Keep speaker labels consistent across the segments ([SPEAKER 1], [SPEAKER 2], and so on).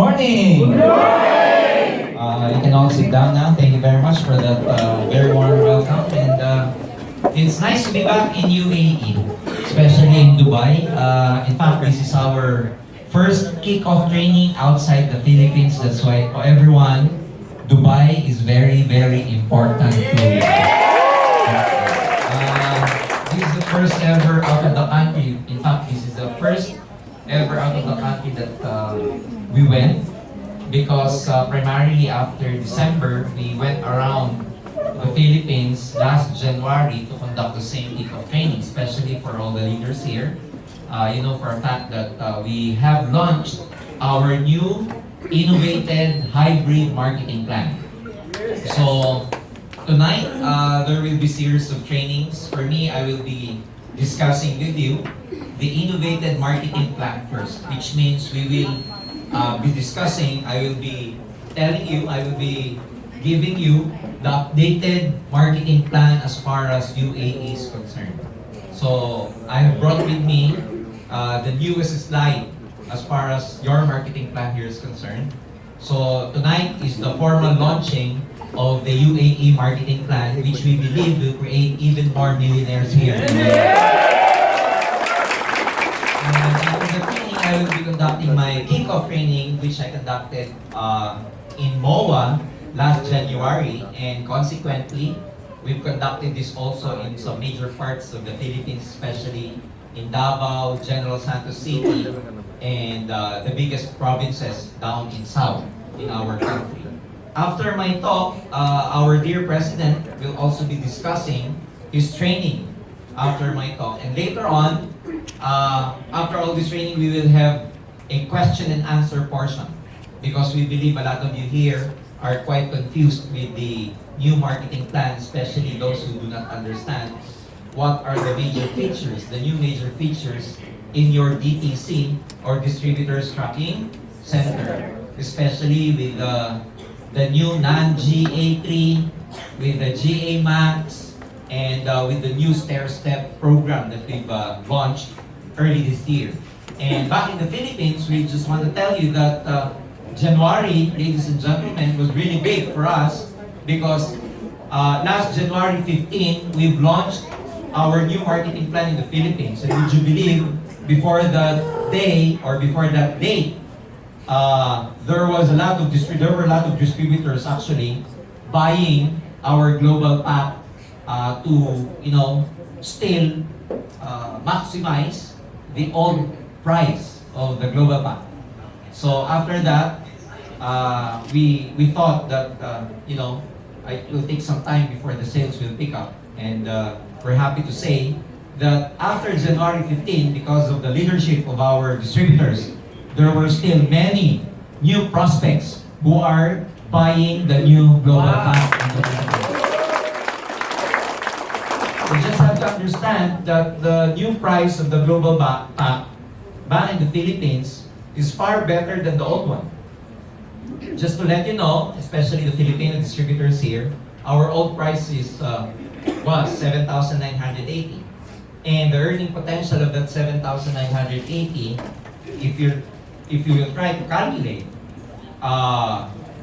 [SPEAKER 1] morning! Good morning! You can all sit down now. Thank you very much for that very warm welcome. And it's nice to be back in UAE, especially in Dubai. In fact, this is our first kick-off training outside the Philippines. That's why, for everyone, Dubai is very, very important to this is the first ever out of the country. In fact, this is the first ever out of the country that we went, because primarily after December, we went around the Philippines last January to conduct the same kick-off training, especially for all the leaders here. You know for a fact that we have launched our new innovated hybrid marketing plan. So tonight, there will be series of trainings. For me, I will be discussing with you the innovated marketing plan first, which means we will be discussing, I will be telling you, I will be giving you the updated marketing plan as far as UAE is concerned. So I have brought with me the newest slide as far as your marketing plan here is concerned. So tonight is the formal launching of the UAE marketing plan, which we believe will create even more millionaires here. After the training, I will be conducting my kickoff training, which I conducted in MOA last January, and consequently, we've conducted this also in some major parts of the Philippines, especially in Davao, General Santos City, and the biggest provinces down in South in our country. After my talk, our dear President will also be discussing his training after my talk. And later on, after all this training, we will have a question and answer portion, because we believe a lot of you here are quite confused with the new marketing plan, especially those who do not understand what are the major features, the new major features in your DTC or Distributors Tracking Center, especially with the new non-GA3, with the GA Max, and with the new stair-step program that we've launched early this year. And back in the Philippines, we just want to tell you that January, ladies and gentlemen, was really big for us, because last January 15, we've launched our new marketing plan in the Philippines. And would you believe, before that day or before that date, there were a lot of distributors actually buying our global pack to still maximize the old price of the global pack. So after that, we thought that it will take some time before the sales will pick up, and we're happy to say that after January 15, because of the leadership of our distributors, there were still many new prospects who are buying the new global pack. You just have to understand that the new price of the global pack back in the Philippines is far better than the old one. Just to let you know, especially the Filipino distributors here, our old price was 7,980. And the earning potential of that 7,980, if you will try to calculate,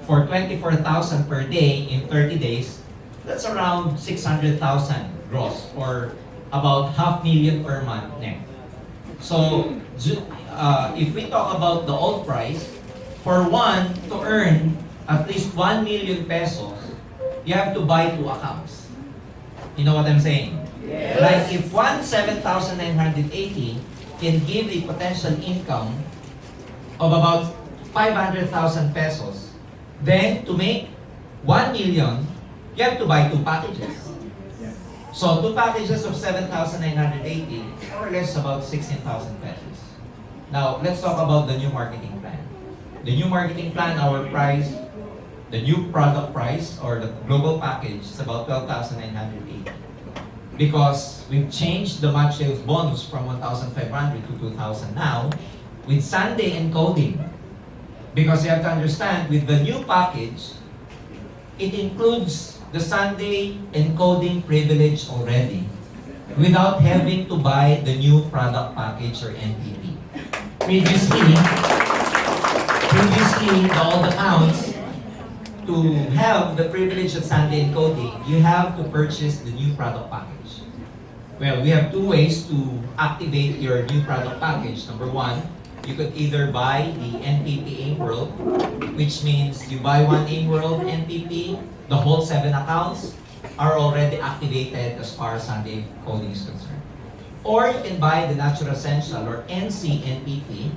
[SPEAKER 1] for 24,000 per day in 30 days, that's around 600,000 gross, or about 500,000 per month net. So, if we talk about the old price, for one to earn at least 1 million pesos, you have to buy 2 accounts. You know what I'm saying? Yes. Like if one 7,980 can give a potential income of about 500,000 pesos, then to make 1 million, you have to buy 2 packages. So 2 packages of 7,980, more or less about 16,000 pesos. Now, let's talk about the new marketing plan. The new marketing plan, our price, the new product price, or the global package, is about 12,980. Because we've changed the match sales bonus from 1,500 to 2,000 now, with Sunday encoding. Because you have to understand, with the new package, it includes the Sunday encoding privilege already, without having to buy the new product package or NPP. Previously, Previously, the old accounts, to have the privilege of Sunday encoding, you have to purchase the new product package. Well, we have two ways to activate your new product package. Number one, you could either buy the NPP AIM World, which means you buy one AIM World NPP, the whole 7 accounts are already activated as far as Sunday encoding is concerned. Or you can buy the Natural Essential or NC NPP.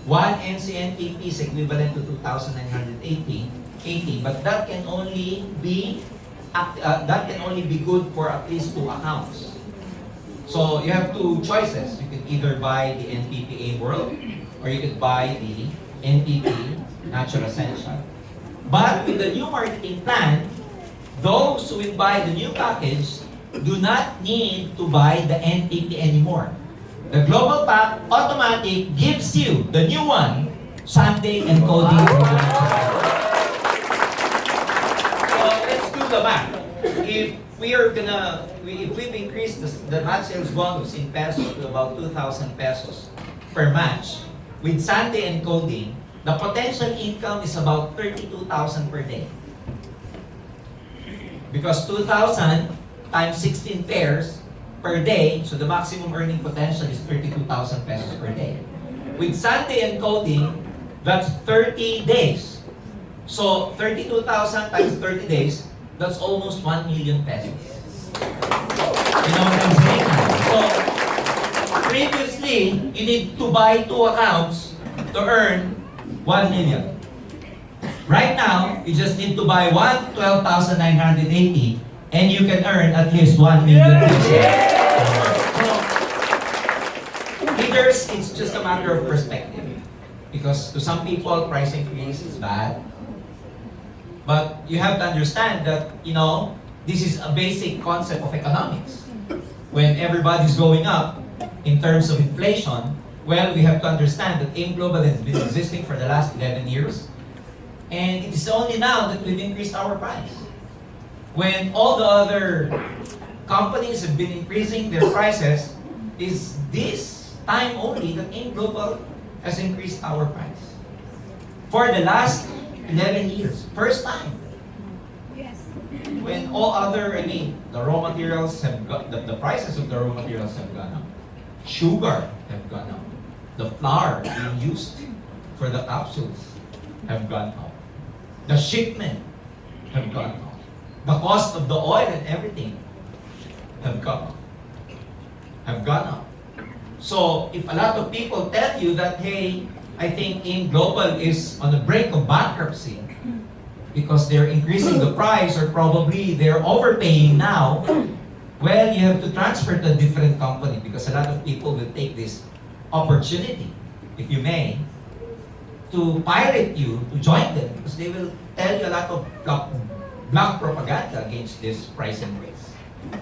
[SPEAKER 1] One NC NPP is equivalent to 2,980, but that can only be good for at least 2 accounts. So you have two choices. You can either buy the NPP AIM World or you could buy the NPP Natural Essential. But with the new marketing plan, those who will buy the new package do not need to buy the NPP anymore. The Global Pack automatic gives you the new one, Sunday encoding. So let's do the math. If we've increased the match sales bonus in pesos to about 2,000 pesos per match, with Sunday encoding, the potential income is about 32,000 per day. Because 2,000 times 16 pairs per day, so the maximum earning potential is 32,000 pesos per day. With Sunday encoding, that's 30 days. So 32,000 times 30 days, that's almost 1 million pesos. You know what I'm saying? So previously, you need to buy 2 accounts to earn 1 million. Right now, you just need to buy one 12,980 and you can earn at least 1 million pesos. Leaders, it's just a matter of perspective. Because to some people, price increase is bad. But you have to understand that, this is a basic concept of economics. When everybody's going up in terms of inflation, well, we have to understand that AIM Global has been existing for the last 11 years. And it is only now that we've increased our price. When all the other companies have been increasing their prices, is this time only that AIM Global has increased our price. For the last 11 years. First time.
[SPEAKER 2] Yes.
[SPEAKER 1] When all other, the raw materials have got, the prices of the raw materials have gone up. Sugar have gone up. The flour being used for the capsules have gone up. The shipment have gone up. The cost of the oil and everything have gone up. So if a lot of people tell you that, hey, I think AIM Global is on the brink of bankruptcy because they're increasing the price or probably they're overpaying now, well, you have to transfer to a different company because a lot of people will take this opportunity, if you may, to pirate you to join them because they will tell you a lot of black propaganda against this price increase.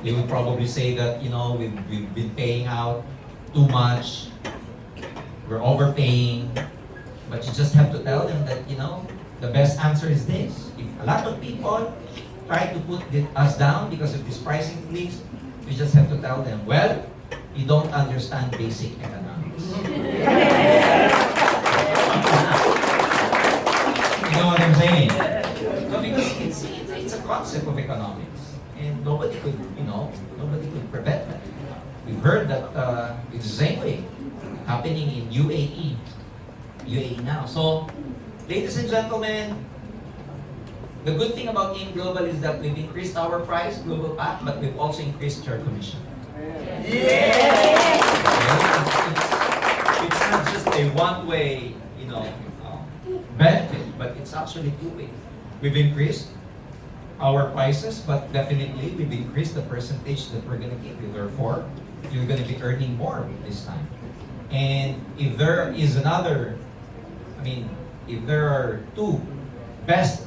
[SPEAKER 1] They will probably say that, we've been paying out too much, we're overpaying, but you just have to tell them that, the best answer is this. If a lot of people try to put us down because of this price increase, you just have to tell them, well, you don't understand basic economics. You know what I'm saying? So because it's a concept of economics, and nobody could prevent that. We've heard that it's the same way happening in UAE now. So, ladies and gentlemen, the good thing about AIM Global is that we've increased our price, Global Pack, but we've also increased your commission. It's not just a one-way, benefit, but it's actually two-way. We've increased our prices, but definitely we've increased the percentage that we're going to give you. Therefore, you're going to be earning more this time. And if there is if there are 2 best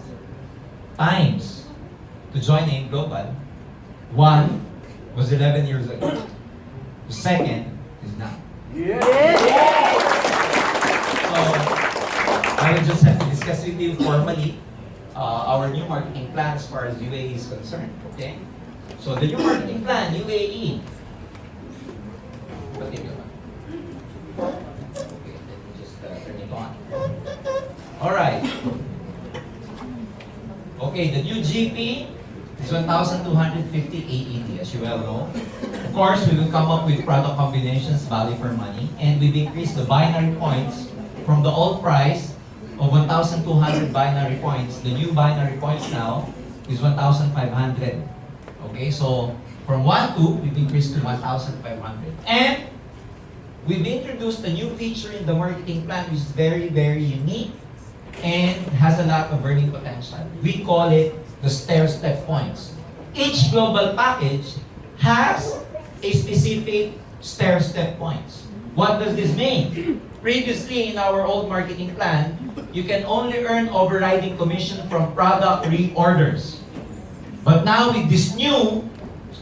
[SPEAKER 1] times to join AIM Global, one was 11 years ago. The second is now. So, I will just have to discuss with you formally our new marketing plan as far as UAE is concerned. Okay? So the new marketing plan, UAE. Okay, let me just turn it on. Alright. Okay, the new GP is 1,250 AED, as you well know. Of course, we will come up with product combinations, value for money, and we've increased the binary points from the old price of 1,200 binary points. The new binary points now is 1,500. Okay, so from 1,2, we've increased to 1,500. And we've introduced a new feature in the marketing plan which is very, very unique and has a lot of earning potential. We call it the stair-step points. Each global package has a specific stair-step points. What does this mean? Previously, in our old marketing plan, you can only earn overriding commission from product reorders. But now with this new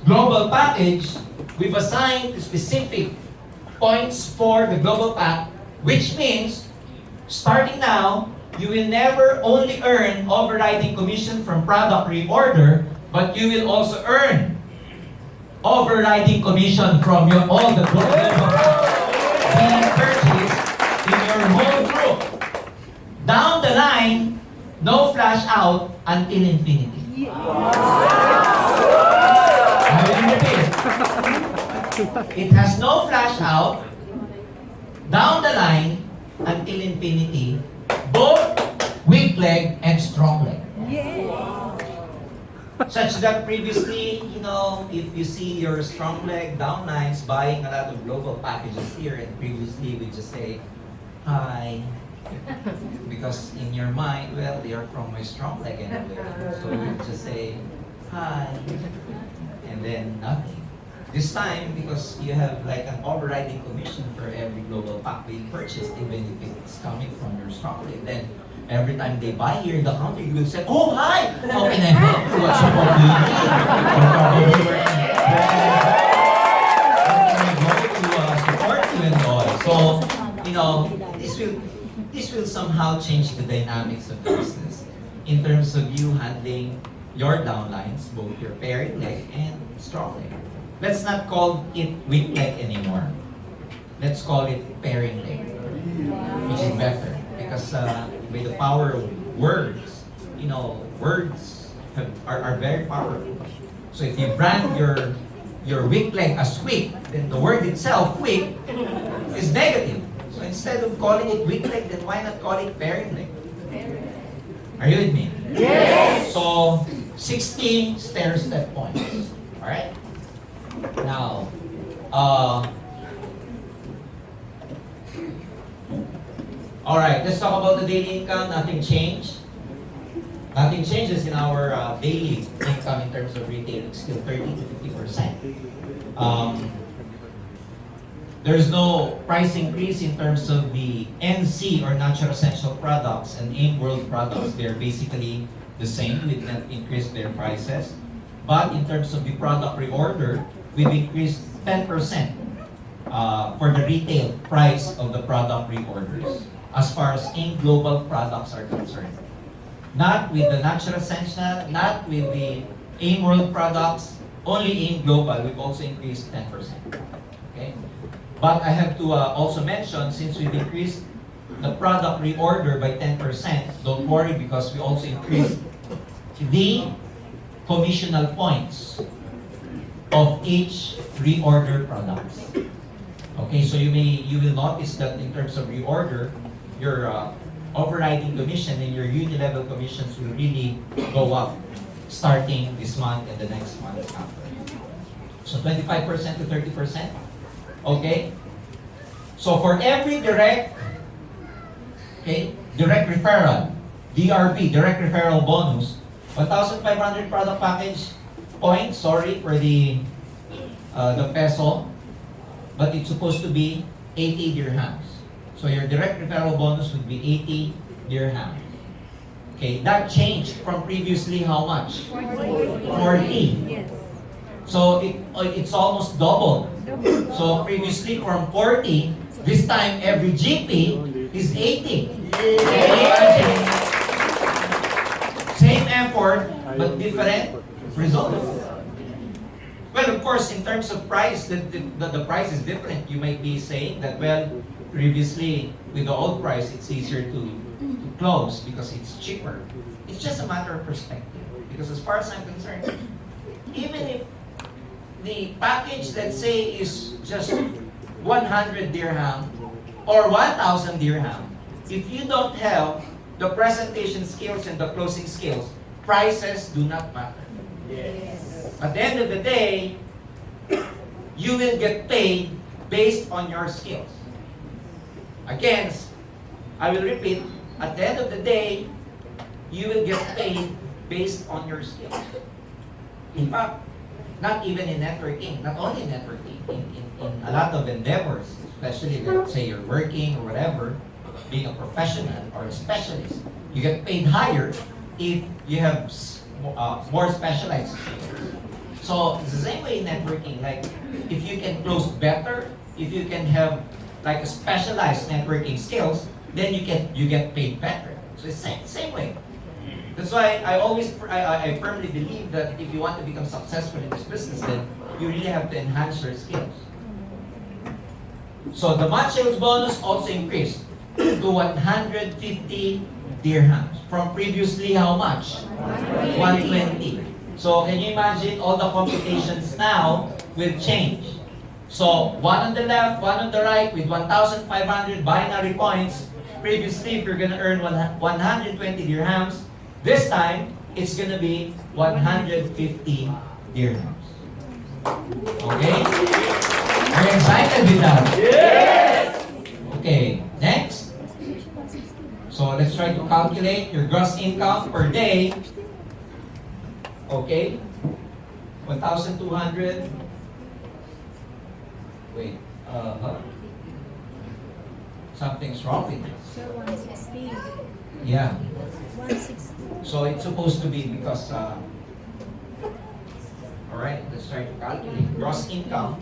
[SPEAKER 1] global package, we've assigned specific points for the global pack, which means, starting now, you will never only earn overriding commission from product reorder, but you will also earn overriding commission from all the global packs being purchased in your whole group. Down the line, no flash out until infinity. I will repeat. It has no flash out down the line until infinity, both weak leg and strong leg. Such that previously, if you see your strong leg downlines buying a lot of global packages here, and previously we just say, hi. Because in your mind, well, they are from my strong leg anyway. So you just say, hi. And then nothing. This time, because you have like an overriding commission for every global pack being purchased, even if it's coming from your strong leg, then every time they buy here in the counter, you will say, oh, hi! How can I help you? What support do you need? How can I go to support you and all? So, this will somehow change the dynamics of the business in terms of you handling your downlines, both your pairing leg and strong leg. Let's not call it weak leg anymore. Let's call it pairing leg, which is better. Because with the power of words, words are very powerful. So if you brand your weak leg as weak, then the word itself, weak, is negative. So instead of calling it weak leg, then why not call it pairing leg? Are you with me? Yes! So, 16 stair-step points. Alright? Now, alright, let's talk about the daily income. Nothing changed. Nothing changes in our daily income in terms of retail. It's still 30 to 50%. There's no price increase in terms of the NC or natural essential products and AIM World products. They're basically the same. We've not increased their prices. But in terms of the product reorder, we've increased 10% for the retail price of the product reorders as far as AIM Global products are concerned. Not with the natural essential, not with the AIM World products, only AIM Global, we've also increased 10%. Okay? But I have to also mention, since we've increased the product reorder by 10%, don't worry because we also increased the commissional points of each reorder products. Okay, so you will notice that in terms of reorder, your overriding commission and your uni-level commissions will really go up starting this month and the next month after. So 25% to 30%. Okay? So for every direct referral, DRP, direct referral bonus, 1,500 product package points, sorry for the peso, but it's supposed to be 80 dirhams. So your direct referral bonus would be 80 dirhams. Okay, that changed from previously how much? 40.
[SPEAKER 2] Yes.
[SPEAKER 1] So it's almost double. So previously from 40, this time every GP is 80. Same effort, but different result. Well, of course, in terms of price, the price is different. You might be saying that, well, previously with the old price, it's easier to close because it's cheaper. It's just a matter of perspective. Because as far as I'm concerned, even if the package, let's say, is just 100 dirham or 1,000 dirham, if you don't have the presentation skills and the closing skills, prices do not matter.
[SPEAKER 2] Yes.
[SPEAKER 1] At the end of the day, you will get paid based on your skills. Again, I will repeat, at the end of the day, you will get paid based on your skills. In fact, not even in networking, not only in networking, in a lot of endeavors, especially let's say you're working or whatever, being a professional or a specialist, you get paid higher if you have more specialized skills. So it's the same way in networking, like if you can close better, if you can have like a specialized networking skills, then you get paid better. So it's same way. That's why I firmly believe that if you want to become successful in this business, then you really have to enhance your skills. So the match sales bonus also increased to 150 dirhams from previously how much? 120. So can you imagine all the computations now will change. So one on the left, one on the right with 1,500 binary points. Previously, if you're going to earn 120 dirhams, this time it's going to be 150 dirhams. Okay? Are you excited with that?
[SPEAKER 2] Yes!
[SPEAKER 1] Okay, next. So let's try to calculate your gross income per day. Okay? 1,200. Wait. Something's wrong with this.
[SPEAKER 3] So 160.
[SPEAKER 1] Yeah.
[SPEAKER 3] 160.
[SPEAKER 1] So it's supposed to be because, alright, let's try to calculate. Gross income,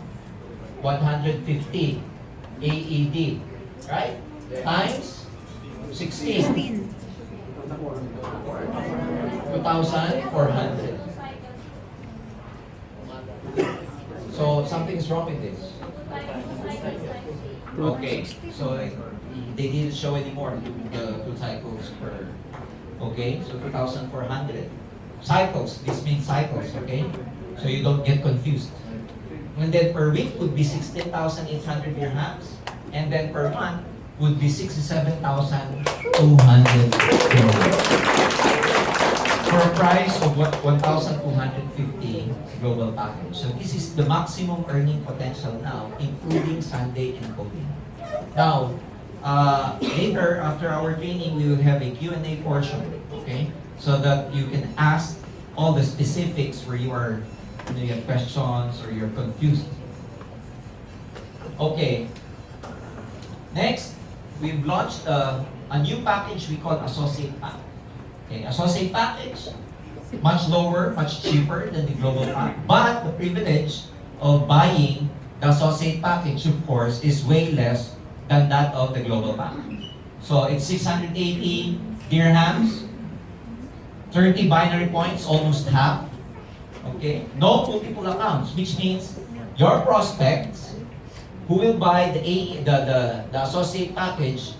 [SPEAKER 1] 150 AED, right? Times 16. 2,400. So something's wrong with this. Okay, so they didn't show anymore the 2 cycles per. Okay, so 2,400 cycles. This means cycles. Okay, so you don't get confused. And then per week would be 16,800 dirhams, and then per month would be 67,200 dirhams. For a price of 1,250 global package. So this is the maximum earning potential now, including Sunday encoding. Now, later after our training, we will have a Q&A portion, okay? So that you can ask all the specifics where you are, you have questions or you're confused. Okay. Next, we've launched a new package we call Associate Pack. Okay, Associate Package, much lower, much cheaper than the Global Pack. But the privilege of buying the Associate Package, of course, is way less than that of the Global Pack. So it's 680 dirhams, 30 binary points, almost half. Okay, no multiple accounts, which means your prospects who will buy the Associate Package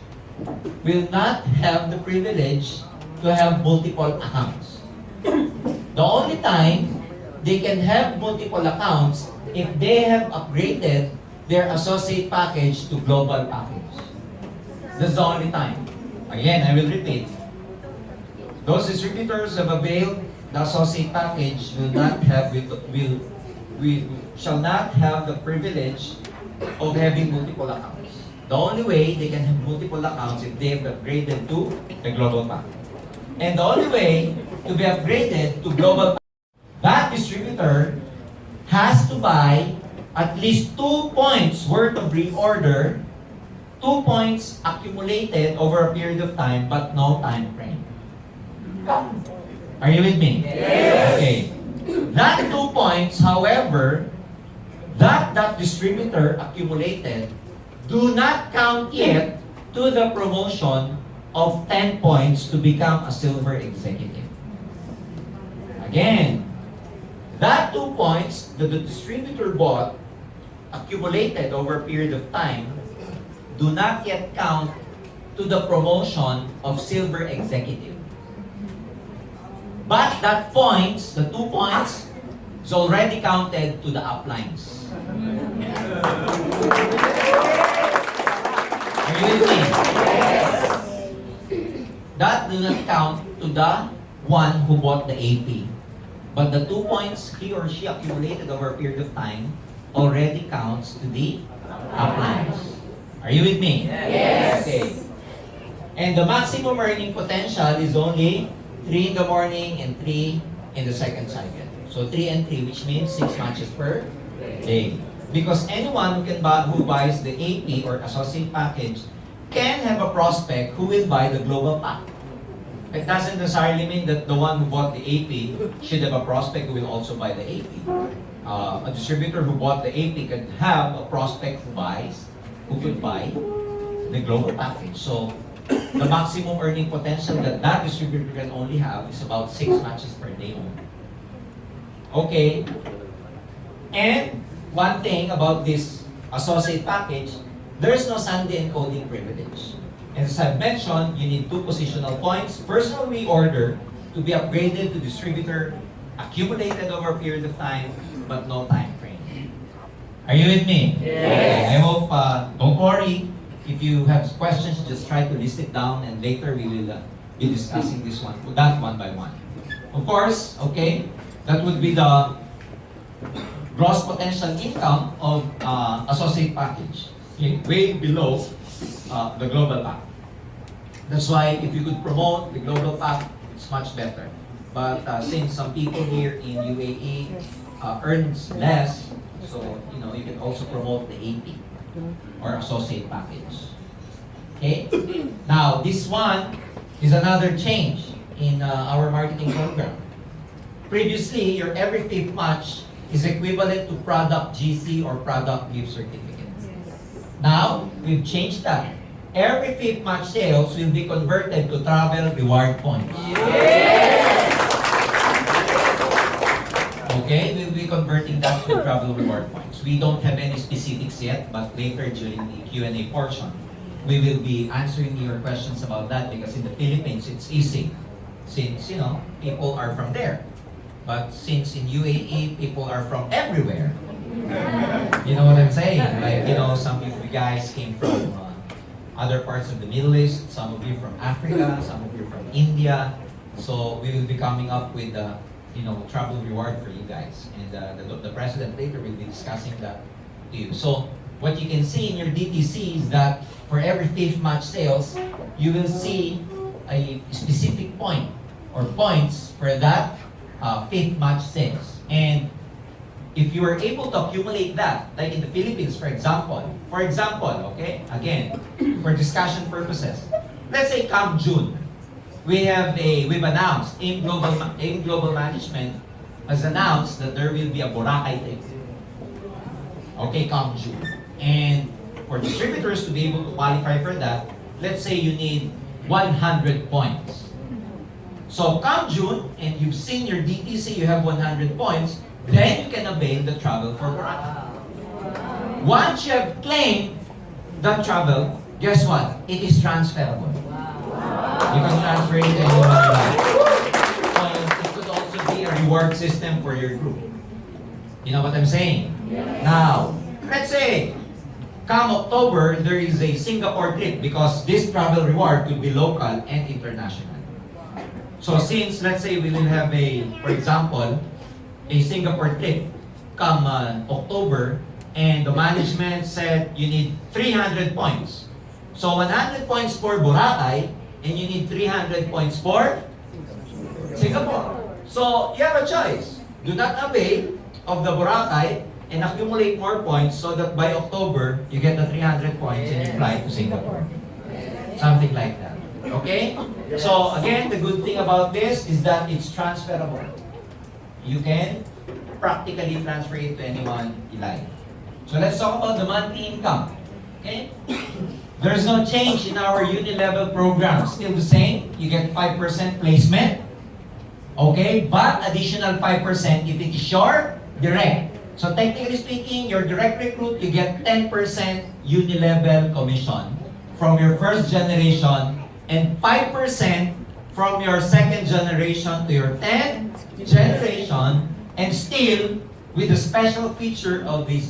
[SPEAKER 1] will not have the privilege to have multiple accounts. The only time they can have multiple accounts if they have upgraded their Associate Package to Global Package. That's the only time. Again, I will repeat. Those distributors who have availed the Associate Package shall not have the privilege of having multiple accounts. The only way they can have multiple accounts if they have upgraded to the Global Package. And the only way to be upgraded to Global Package, that distributor has to buy at least 2 points worth of reorder, 2 points accumulated over a period of time, but no time frame. Are you with me?
[SPEAKER 2] Yes.
[SPEAKER 1] Okay. That 2 points, however, that distributor accumulated do not count yet to the promotion of 10 points to become a silver executive. Again, that 2 points that the distributor bought, accumulated over a period of time, do not yet count to the promotion of silver executive. But that points, the 2 points, is already counted to the uplines. Are you with me? That do not count to the one who bought the AP. But the 2 points he or she accumulated over a period of time already counts to the uplines. Are you with me?
[SPEAKER 2] Yes.
[SPEAKER 1] Okay. And the maximum earning potential is only 3 in the morning and 3 in the second cycle. So 3 and 3, which means 6 matches per day. Because anyone who buys the AP or associate package can have a prospect who will buy the global pack. It doesn't necessarily mean that the one who bought the AP should have a prospect who will also buy the AP. A distributor who bought the AP could have a prospect who could buy the global package. So the maximum earning potential that that distributor can only have is about 6 matches per day only. Okay. And one thing about this associate package, there's no Sunday encoding privilege. And as I've mentioned, you need 2 positional points, personal reorder to be upgraded to distributor, accumulated over a period of time, but no time frame. Are you with me?
[SPEAKER 2] Yes.
[SPEAKER 1] Okay, I hope, don't worry. If you have questions, just try to list it down and later we will be discussing that one by one. Of course, okay, that would be the gross potential income of associate package. Okay, way below the global pack. That's why if you could promote the global pack, it's much better. But since some people here in UAE earns less, so you can also promote the AP or associate package. Okay? Now, this one is another change in our marketing program. Previously, your every 5th match is equivalent to product GC or product gift certificate. Now, we've changed that. Every 5th match sales will be converted to travel reward points. Okay, we'll be converting that to travel reward points. We don't have any specifics yet, but later during the Q&A portion, we will be answering your questions about that because in the Philippines, it's easy. Since, people are from there. But since in UAE, people are from everywhere. You know what I'm saying? Like, some of you guys came from other parts of the Middle East, some of you from Africa, some of you from India. So we will be coming up with travel reward for you guys. And the president later will be discussing that to you. So what you can see in your DTC is that for every 5th match sales, you will see a specific point or points for that 5th match sales. And if you are able to accumulate that, like in the Philippines, for example, okay, again, for discussion purposes, let's say come June, we've announced, AIM Global Management has announced that there will be a Boracay trip. Okay, come June. And for distributors to be able to qualify for that, let's say you need 100 points. So come June, and you've seen your DTC, you have 100 points, then you can avail the travel for Boracay. Once you have claimed that travel, guess what? It is transferable. You can transfer it to anyone you like. So it could also be a reward system for your group. You know what I'm saying? Now, let's say, come October, there is a Singapore trip because this travel reward could be local and international. So since, let's say, we will have for example, a Singapore trip come October, and the management said you need 300 points. So 100 points for Boracay, and you need 300 points for Singapore. So you have a choice. Do not avail of the Boracay and accumulate more points so that by October, you get the 300 points and you fly to Singapore. Something like that. Okay? So again, the good thing about this is that it's transferable. You can practically transfer it to anyone you like. So let's talk about the monthly income. Okay? There's no change in our uni-level program. Still the same. You get 5% placement. Okay? But additional 5% if it is your direct. So technically speaking, your direct recruit, you get 10% uni-level commission from your first generation and 5% from your second generation to your 10th generation, and still with the special feature of the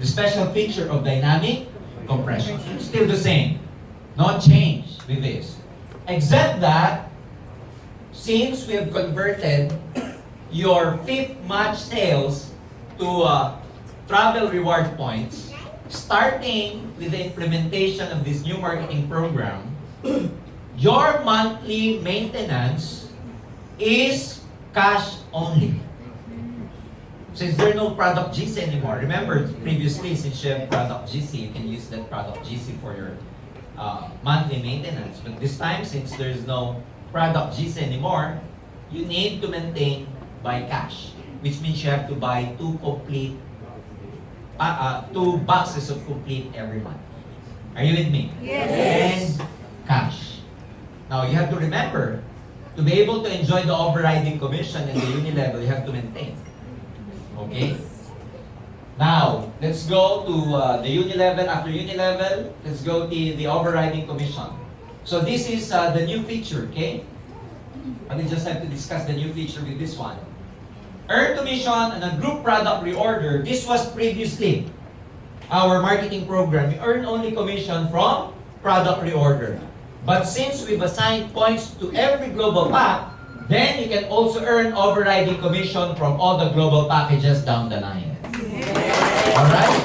[SPEAKER 1] special feature of dynamic compression. Still the same. No change with this. Except that, since we have converted your fifth match sales to travel reward points, starting with the implementation of this new marketing program, your monthly maintenance is cash only. Since there are no product GC anymore, remember previously, since you have product GC, you can use that product GC for your monthly maintenance. But this time, since there's no product GC anymore, you need to maintain by cash, which means you have to buy two boxes of complete every month. Are you with me?
[SPEAKER 3] Yes.
[SPEAKER 1] And cash. Now, you have to remember, to be able to enjoy the overriding commission in the uni level, you have to maintain. Okay? Now, let's go to the uni level. After uni level, let's go to the overriding commission. So this is the new feature, okay? And we just have to discuss the new feature with this one. Earn commission and a group product reorder. This was previously our marketing program. We earn only commission from product reorder. But since we've assigned points to every global pack, then you can also earn overriding commission from all the global packages down the line. Alright?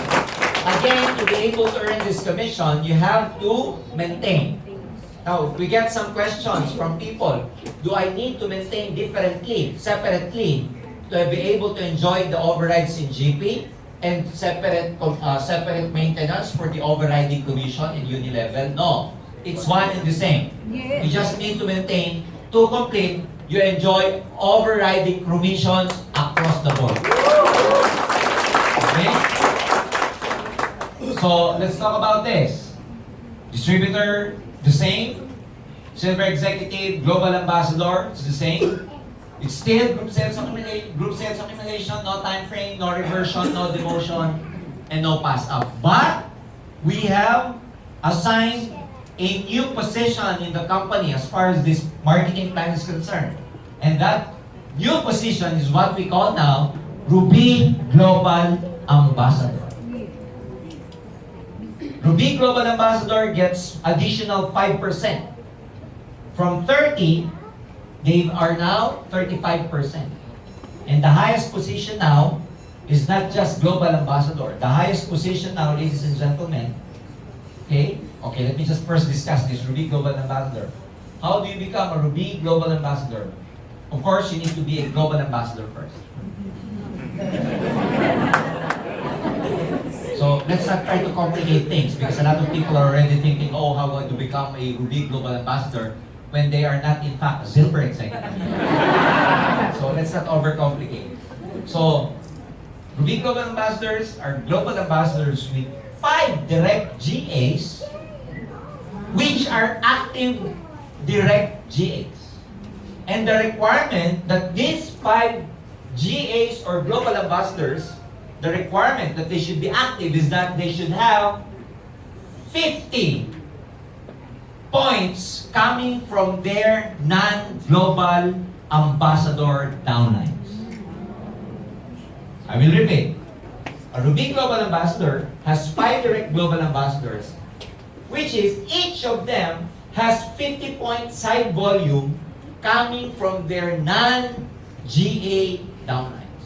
[SPEAKER 1] Again, to be able to earn this commission, you have to maintain. Now, we get some questions from people. Do I need to maintain differently, separately, to be able to enjoy the overrides in GP and separate maintenance for the overriding commission in uni level? No. It's one and the same. You just need to maintain to complete. You enjoy overriding commissions across the board. Okay? So, let's talk about this. Distributor, the same. Silver Executive, Global Ambassador, it's the same. It's still group sales accumulation, no time frame, no reversion, no demotion, and no pass up. But, we have assigned a new position in the company as far as this marketing plan is concerned. And that new position is what we call now Ruby Global Ambassador. Ruby Global Ambassador gets additional 5%. From 30, they are now 35%. And the highest position now is not just Global Ambassador. The highest position now, ladies and gentlemen, okay, let me just first discuss this Ruby Global Ambassador. How do you become a Ruby Global Ambassador? Of course, you need to be a Global Ambassador first. So, let's not try to complicate things because a lot of people are already thinking, oh, how to become a Ruby Global Ambassador when they are not, in fact, a Silver Executive. So, let's not overcomplicate. So, Ruby Global Ambassadors are Global Ambassadors with 5 direct GAs, which are active direct GAs. And the requirement that these 5 GAs or Global Ambassadors, the requirement that they should be active is that they should have 50 points coming from their non-Global Ambassador downlines. I will repeat. A Ruby Global Ambassador has 5 direct Global Ambassadors, which is each of them has 50-point side volume coming from their non-GA downlines,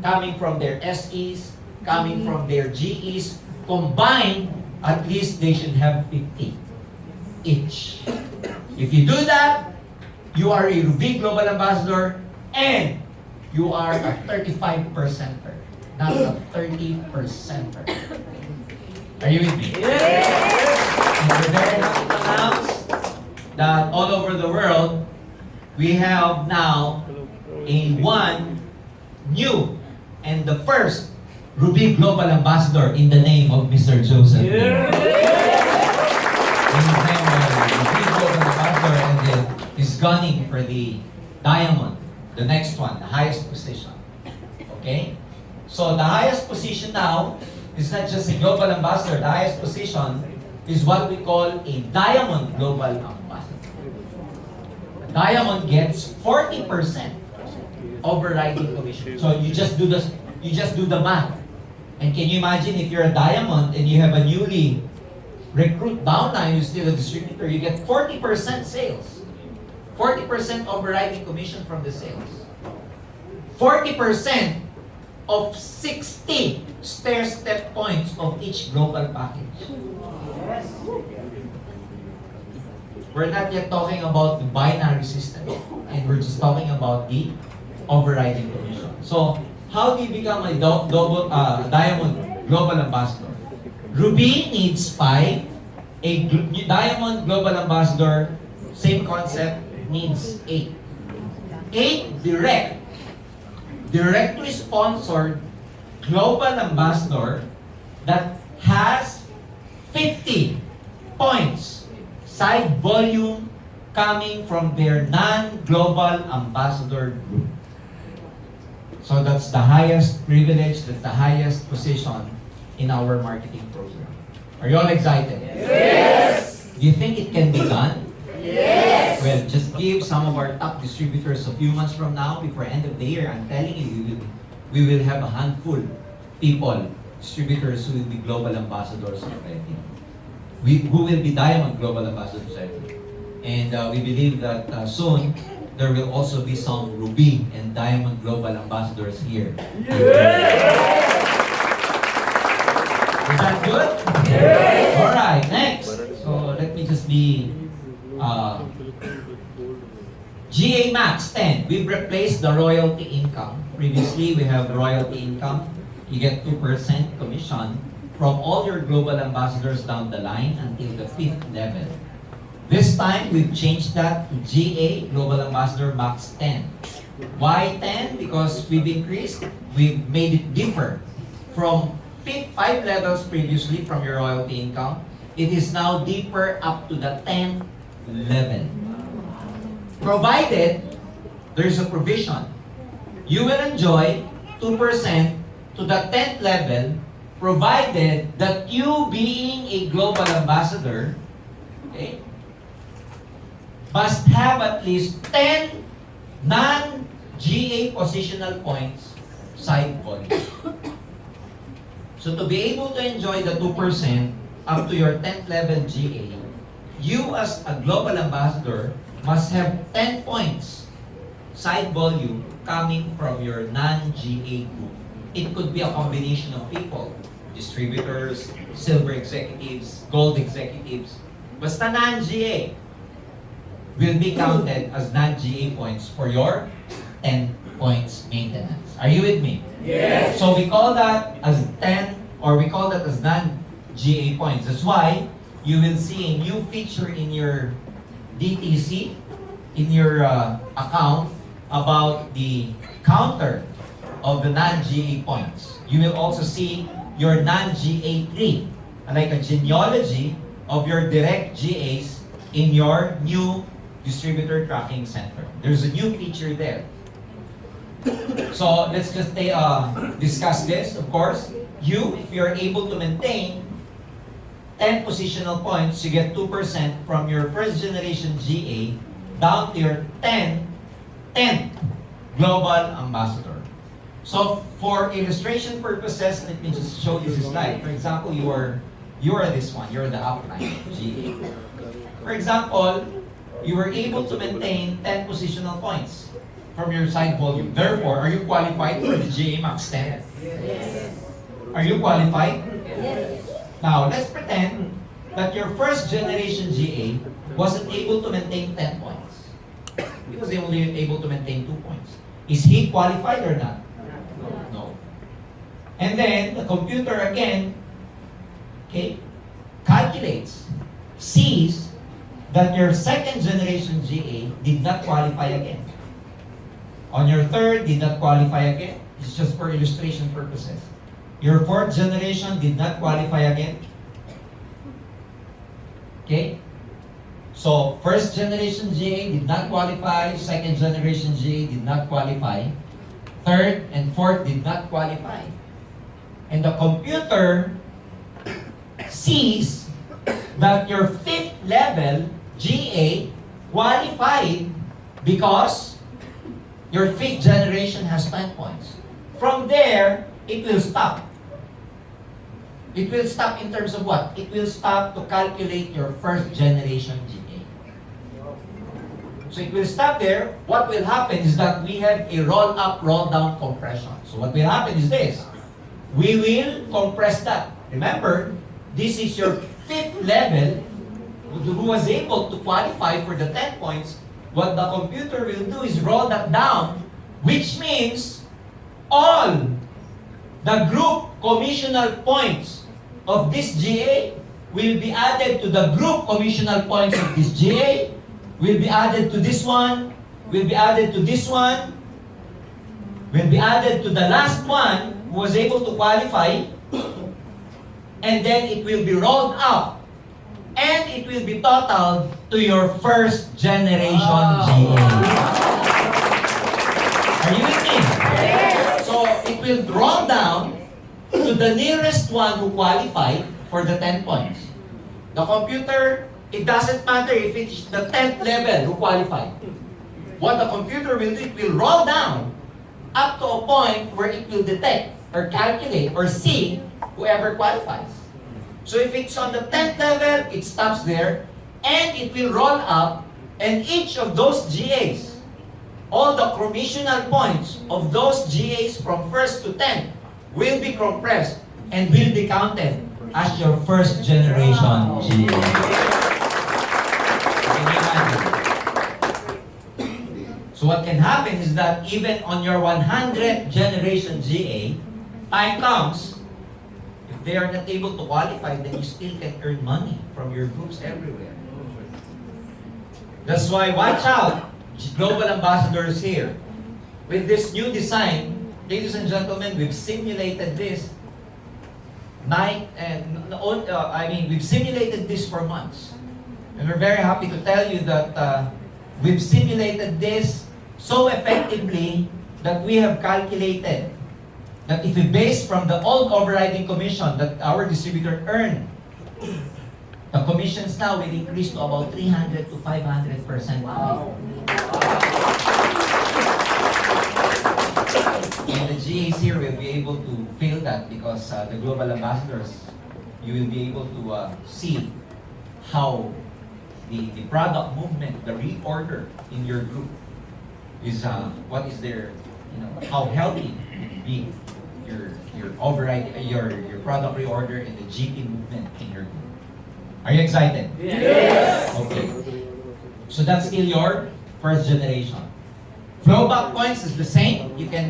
[SPEAKER 1] coming from their SEs, coming from their GEs. Combined, at least they should have 50 each. If you do that, you are a Ruby Global Ambassador and you are a 35%er, not a 30%er. Are you with me? And we're very happy to announce that all over the world, we have now one new and the first Ruby Global Ambassador in the name of Mr. Joseph. Ruby Global Ambassador, and he's gunning for the diamond, the next one, the highest position. Okay? So the highest position now is not just a Global Ambassador. The highest position is what we call a Diamond Global Ambassador. A Diamond gets 40% overriding commission. So you just do the math. And can you imagine if you're a Diamond and you have a newly recruit downline who's still a distributor, you get 40% sales. 40% overriding commission from the sales. 40% of 60 stair-step points of each global package. We're not yet talking about the binary system, and we're just talking about the overriding commission. So, how do you become a Diamond Global Ambassador? Ruby needs 5. Diamond Global Ambassador, same concept, needs 8. 8 directly sponsored global ambassador that has 50 points side volume coming from their non-global ambassador group. So that's the highest privilege, that's the highest position in our marketing program. Are you all excited?
[SPEAKER 2] Yes!
[SPEAKER 1] Do you think it can be done?
[SPEAKER 2] Yes!
[SPEAKER 1] Well, just give some of our top distributors a few months from now, before end of the year. I'm telling you, we will have a handful people, distributors who will be global ambassadors already. Who will be Diamond Global Ambassadors already. And we believe that soon, there will also be some Ruby and Diamond Global Ambassadors here.
[SPEAKER 2] Yes!
[SPEAKER 1] Is that good?
[SPEAKER 2] Yes!
[SPEAKER 1] Alright, next. So let me just be GA Max 10. We've replaced the royalty income. Previously, we have royalty income. You get 2% commission from all your global ambassadors down the line until the 5th level. This time, we've changed that to GA Global Ambassador Max 10. Why 10? Because we've made it differ. From 5 levels previously from your royalty income, it is now deeper up to the 10th level. Provided there's a provision. You will enjoy 2% to the 10th level, provided that you being a global ambassador, okay, must have at least 10 non-GA positional points side volume. So to be able to enjoy the 2% up to your 10th level GA, you as a global ambassador must have 10 points side volume coming from your non-GA group. It could be a combination of people, distributors, silver executives, gold executives. Basta non-GA will be counted as non-GA points for your 10 points maintenance. Are you with me?
[SPEAKER 2] Yes!
[SPEAKER 1] So we call that as 10, or we call that as non-GA points. That's why you will see a new feature in your DTC, in your account, about the counter of the non-GA points. You will also see your non-GA tree, like a genealogy of your direct GAs in your new distributor tracking center. There's a new feature there. So let's just discuss this. Of course, if you're able to maintain 10 positional points, you get 2% from your first generation GA down to your 10th global ambassador. So for illustration purposes, let me just show you this slide. For example, you are this one, you're the upline GA. For example, you were able to maintain 10 positional points from your side volume. Therefore, are you qualified for the GA Max 10?
[SPEAKER 2] Yes!
[SPEAKER 1] Are you qualified?
[SPEAKER 3] Yes.
[SPEAKER 1] Now, let's pretend that your first generation GA wasn't able to maintain 10 points. He was only able to maintain 2 points. Is he qualified or not? No. And then, the computer again, okay, calculates, sees that your second generation GA did not qualify again. On your third, did not qualify again. It's just for illustration purposes. Your fourth generation did not qualify again. Okay? So, first generation GA did not qualify, second generation GA did not qualify, third and fourth did not qualify. And the computer sees that your fifth level GA qualified because your fifth generation has 10 points. From there, it will stop. It will stop in terms of what? It will stop to calculate your first generation GA. So it will stop there. What will happen is that we have a roll up, roll down compression. So what will happen is this. We will compress that. Remember, this is your fifth level who was able to qualify for the 10 points. What the computer will do is roll that down, which means all the group commissional points of this GA will be added to the group commissional points of this GA, will be added to this one, will be added to this one, will be added to the last one who was able to qualify, and then it will be rolled up, and it will be totaled to your first generation GA. Are you with me?
[SPEAKER 2] Yes.
[SPEAKER 1] So it will roll down to the nearest one who qualified for the 10 points. The computer, it doesn't matter if it's the 10th level who qualified. What the computer will do, it will roll down up to a point where it will detect or calculate or see whoever qualifies. So if it's on the 10th level, it stops there, and it will roll up, and each of those GAs, all the commissional points of those GAs from 1st to 10th will be compressed and will be counted as your first generation GA. Can you imagine? So what can happen is that even on your 100th generation GA, time comes, if they are not able to qualify, then you still can earn money from your groups everywhere. That's why watch out, global ambassadors here. With this new design, ladies and gentlemen, we've simulated this we've simulated this for months. And we're very happy to tell you that we've simulated this so effectively that we have calculated that if we base from the old overriding commission that our distributor earned, the commissions now will increase to about 300 to 500%.
[SPEAKER 2] Wow.
[SPEAKER 1] And the GAs here will be able to feel that because the global ambassadors, you will be able to see how the product movement, the reorder in your group is what is their, how healthy it be your override, your product reorder and the GP movement in your group. Are you excited?
[SPEAKER 2] Yes.
[SPEAKER 1] Okay. So that's still your first generation. Flowback points is the same. You can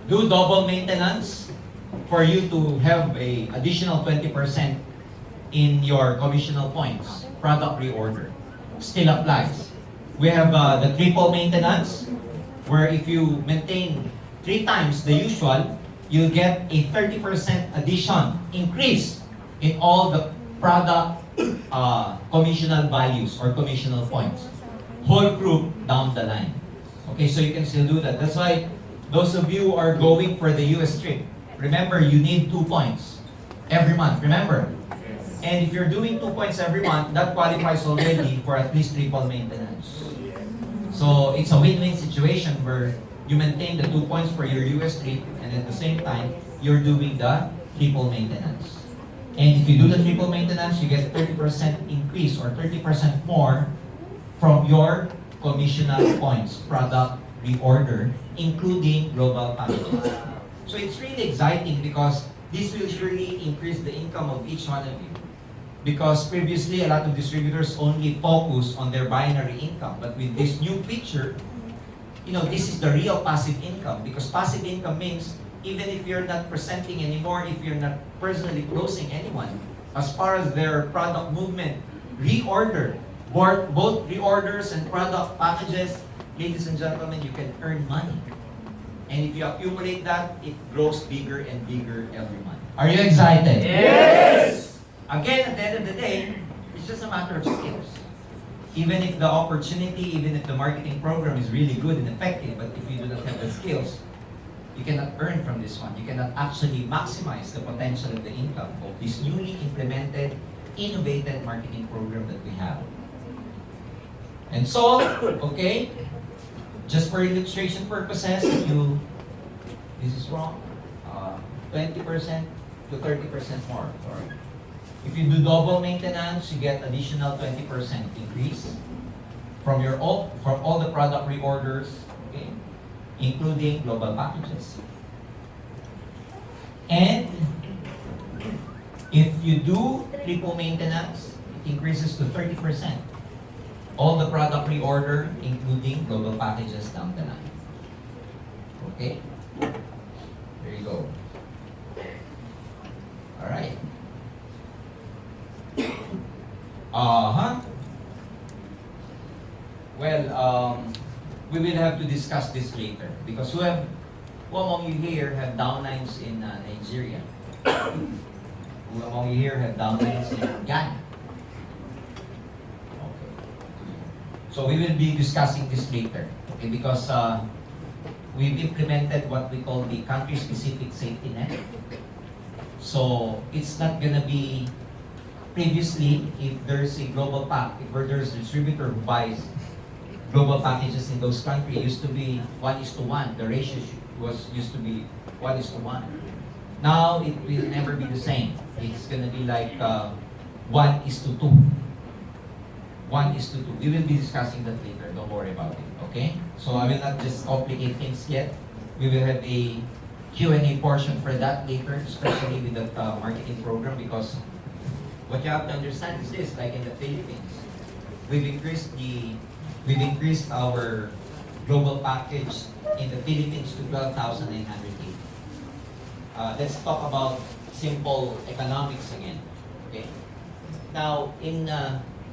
[SPEAKER 1] do double maintenance for you to have a additional 20% in your commissional points. Product reorder still applies. We have the triple maintenance, where if you maintain 3 times the usual, you'll get a 30% addition increase in all the product commissional values or commissional points. Whole group down the line. Okay, so you can still do that. That's why those of you who are going for the US trip, remember you need 2 points every month. Remember? And if you're doing 2 points every month, that qualifies already for at least triple maintenance. So it's a win-win situation where you maintain the 2 points for your US trip, and at the same time, you're doing the triple maintenance. And if you do the triple maintenance, you get 30% increase or 30% more from your commissional points, product reorder, including global packages. So it's really exciting because this will surely increase the income of each one of you. Because previously, a lot of distributors only focus on their binary income. But with this new feature, this is the real passive income. Because passive income means even if you're not presenting anymore, if you're not personally closing anyone, as far as their product movement, reorder, both reorders and product packages, ladies and gentlemen, you can earn money. And if you accumulate that, it grows bigger and bigger every month. Are you excited?
[SPEAKER 2] Yes.
[SPEAKER 1] Again, at the end of the day, it's just a matter of skills. Even if the opportunity, even if the marketing program is really good and effective, but if you do not have the skills, you cannot earn from this one. You cannot actually maximize the potential of the income of this newly implemented innovative marketing program that we have. And so, okay, just for illustration purposes, if you, this is wrong, 20% to 30% more. Sorry. If you do double maintenance, you get additional 20% increase from all the product reorders, okay, including global packages. And if you do triple maintenance, it increases to 30%. All the product reorder, including global packages down the line. Okay? There you go. Alright. Well, we will have to discuss this later because who among you here have downlines in Nigeria? Who among you here have downlines in Ghana? Okay. So we will be discussing this later, okay? Because we've implemented what we call the country-specific safety net. So it's not gonna be previously if there's a global pack, if there's a distributor who buys global packages in those countries, it used to be 1:1. The ratio used to be 1:1. Now it will never be the same. It's gonna be like 1:2. 1:2. We will be discussing that later. Don't worry about it. Okay? So I will not just complicate things yet. We will have a Q&A portion for that later, especially with the marketing program, because what you have to understand is this: like in the Philippines, we've increased our global package in the Philippines to 12,980. Let's talk about simple economics again. Okay. Now,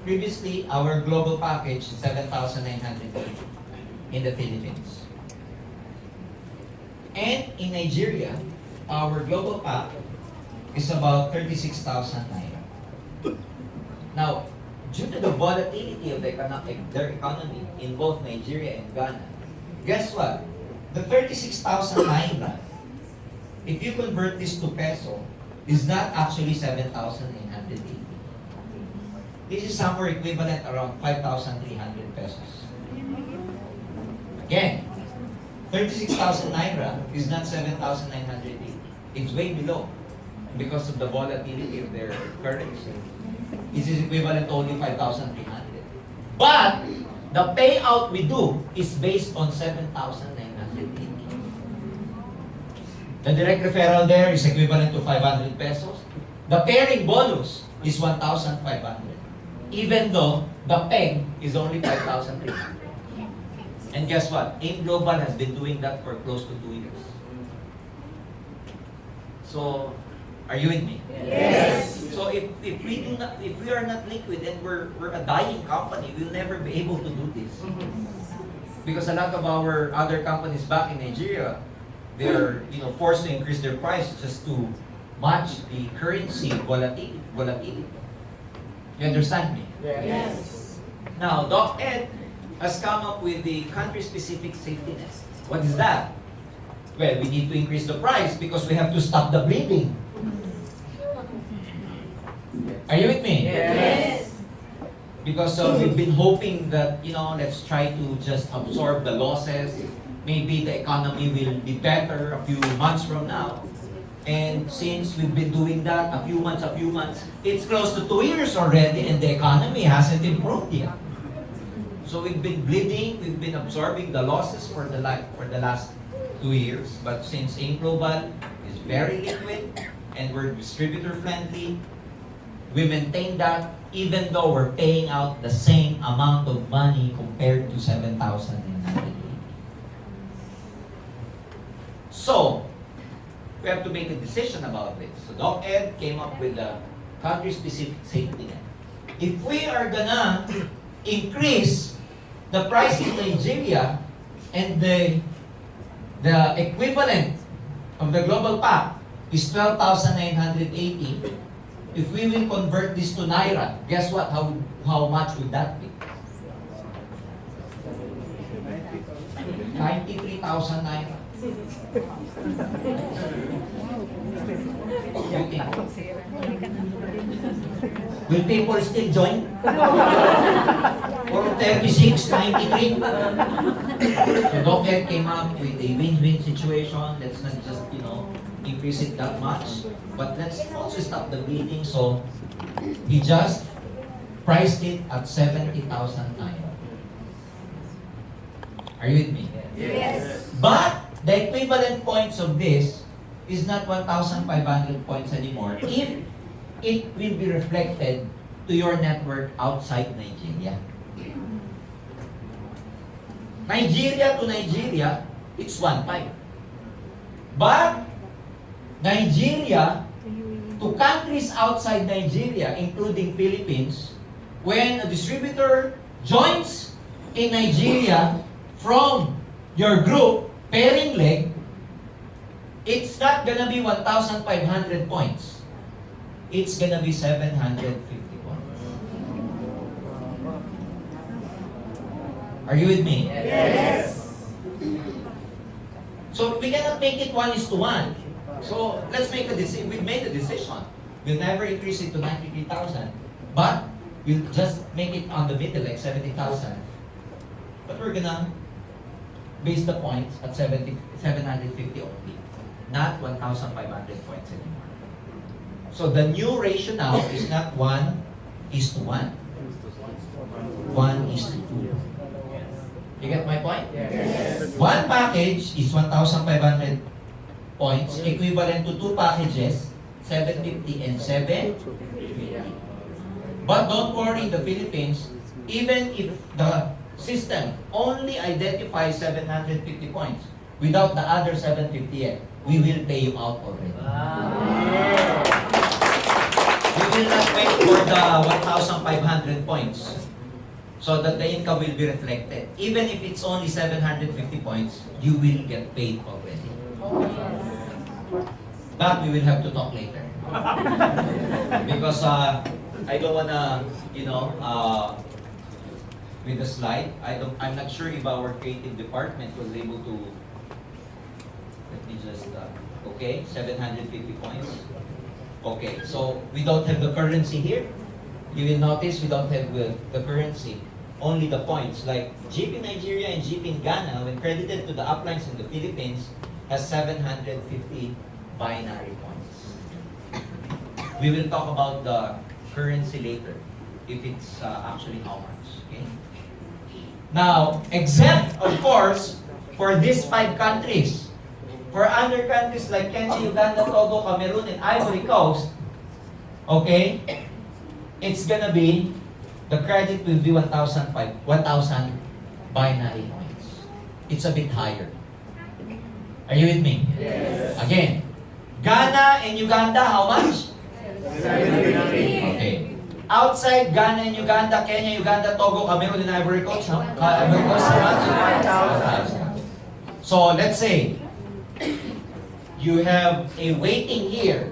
[SPEAKER 1] previously, our global package is 7,980 in the Philippines. And in Nigeria, our global pack is about 36,000 naira. Now, due to the volatility of their economy in both Nigeria and Ghana, guess what? The 36,000 naira, if you convert this to peso, is not actually 7,980. This is somewhere equivalent around 5,300 pesos. Again, 36,000 naira is not 7,980. It's way below because of the volatility of their currency. This is equivalent to only 5,300. But the payout we do is based on 7,980. The direct referral there is equivalent to 500 pesos. The pairing bonus is 1,500. Even though the peg is only 5,300. And guess what? AIM Global has been doing that for close to 2 years. So, are you with me?
[SPEAKER 2] Yes.
[SPEAKER 1] So if we are not liquid and we're a dying company, we'll never be able to do this. Because a lot of our other companies back in Nigeria, they're forced to increase their price just to match the currency volatility. You understand me?
[SPEAKER 2] Yes.
[SPEAKER 1] Now, Doc Ed has come up with the country-specific safety net. What is that? Well, we need to increase the price because we have to stop the bleeding. Are you with me?
[SPEAKER 2] Yes.
[SPEAKER 1] Because we've been hoping that, let's try to just absorb the losses. Maybe the economy will be better a few months from now. And since we've been doing that a few months, it's close to 2 years already and the economy hasn't improved yet. So we've been bleeding, we've been absorbing the losses for the last 2 years. But since AIM Global is very liquid and we're distributor friendly, we maintain that even though we're paying out the same amount of money compared to 7,980. So, we have to make a decision about this. So Doc Ed came up with a country-specific safety net. If we are gonna increase the price in Nigeria and the equivalent of the global pack is 12,980, if we will convert this to Naira, guess what? How much would that be? 93,000 Naira. What do you think? Will people still join? Or 36, 93? So Docket came up with a win-win situation. Let's not just, increase it that much. But let's also stop the bleeding. So he just priced it at 70,000 times. Are you with me?
[SPEAKER 2] Yes.
[SPEAKER 1] But the equivalent points of this is not 1,500 points anymore if it will be reflected to your network outside Nigeria. Nigeria to Nigeria, it's 1.5. But Nigeria to countries outside Nigeria, including Philippines, when a distributor joins in Nigeria from your group, pairing leg, it's not gonna be 1,500 points. It's gonna be 750 points. Are you with me?
[SPEAKER 2] Yes.
[SPEAKER 1] So we cannot make it 1:1. So let's make a decision. We've made a decision. We'll never increase it to 93,000, but we'll just make it on the middle, like 70,000. But we're gonna base the points at 750 only, not 1,500 points anymore. So the new ratio now is not 1:1, 1:2. You get my point?
[SPEAKER 2] Yes.
[SPEAKER 1] One package is 1,500 points, equivalent to two packages, 750 and 750. But don't worry, the Philippines, even if the system only identifies 750 points without the other 750 yet, we will pay you out already. We will not wait for the 1,500 points so that the income will be reflected. Even if it's only 750 points, you will get paid already. But we will have to talk later. Because I don't wanna, with the slide, I'm not sure if our creative department was able to, let me just, okay, 750 points. Okay, so we don't have the currency here. You will notice we don't have the currency, only the points. Like GP Nigeria and GP in Ghana, when credited to the uplines in the Philippines, has 750 binary points. We will talk about the currency later, if it's actually how much. Okay. Now, exempt, of course, for these 5 countries. For other countries like Kenya, Uganda, Togo, Cameroon, and Ivory Coast, okay, it's gonna be, the credit will be 1,000 binary points. It's a bit higher. Are you with me?
[SPEAKER 2] Yes.
[SPEAKER 1] Again, Ghana and Uganda, how much?
[SPEAKER 2] 750.
[SPEAKER 1] Okay. Outside Ghana and Uganda, Kenya, Uganda, Togo, Cameroon, and Ivory Coast, how much? 5,000. So let's say you have a waiting here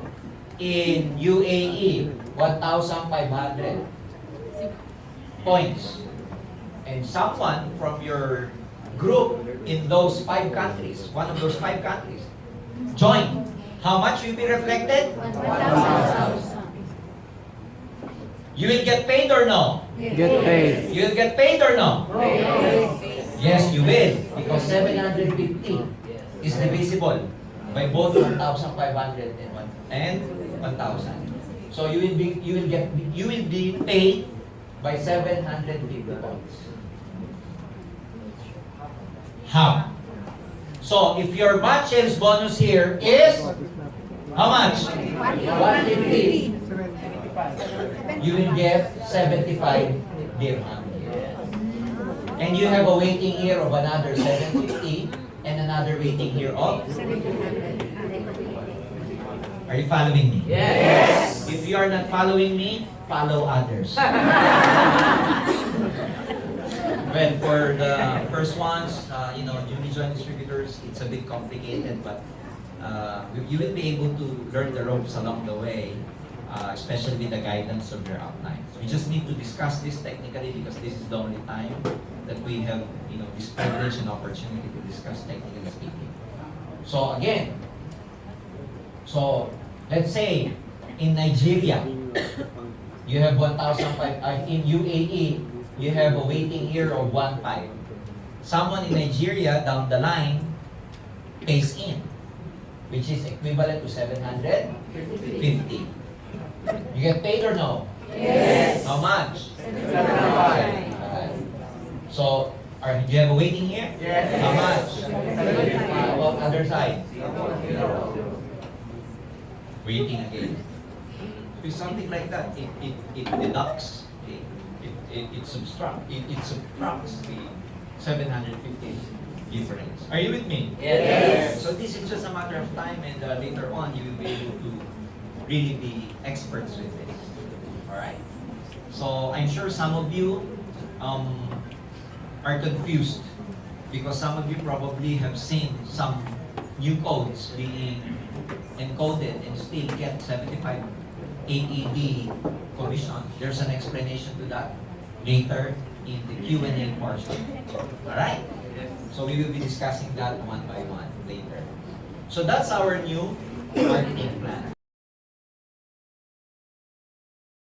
[SPEAKER 1] in UAE, 1,500 points. And someone from your group in those 5 countries, one of those 5 countries, join. How much will be reflected?
[SPEAKER 2] 1,000.
[SPEAKER 1] You will get paid or no?
[SPEAKER 4] Get paid.
[SPEAKER 1] You will get paid or no?
[SPEAKER 2] Yes.
[SPEAKER 1] Yes, you will. Because 750 is divisible by both 1,500 and 1,000. So you will be paid by 750 points. How? So if your batch sales bonus here is how much? 150. You will get 75 dirham here. And you have a waiting here of another 750 and another waiting here of? Are you following me?
[SPEAKER 2] Yes.
[SPEAKER 1] If you are not following me, follow others. Well, for the first ones, newly joined distributors, it's a bit complicated, but you will be able to learn the ropes along the way, especially with the guidance of your outlines. We just need to discuss this technically because this is the only time that we have, this privilege and opportunity to discuss technically speaking. So again, let's say in Nigeria, You have 1,500. In UAE, you have a waiting here of 1.5. Someone in Nigeria down the line pays in, which is equivalent to 750. You get paid or no?
[SPEAKER 2] Yes.
[SPEAKER 1] How much?
[SPEAKER 2] 75.
[SPEAKER 1] So, do you have a waiting here?
[SPEAKER 2] Yes.
[SPEAKER 1] How much?
[SPEAKER 2] 75.
[SPEAKER 1] How about other side? Waiting again. With something like that, it deducts, it subtracts the 750 difference. Are you with me?
[SPEAKER 2] Yes.
[SPEAKER 1] So this is just a matter of time, and later on you will be able to really be experts with this. All right. So I'm sure some of you are confused because some of you probably have seen some new codes being encoded and still get 75 AED commission. There's an explanation to that later in the Q&A portion. All right. So we will be discussing that one by one later. So that's our new marketing plan.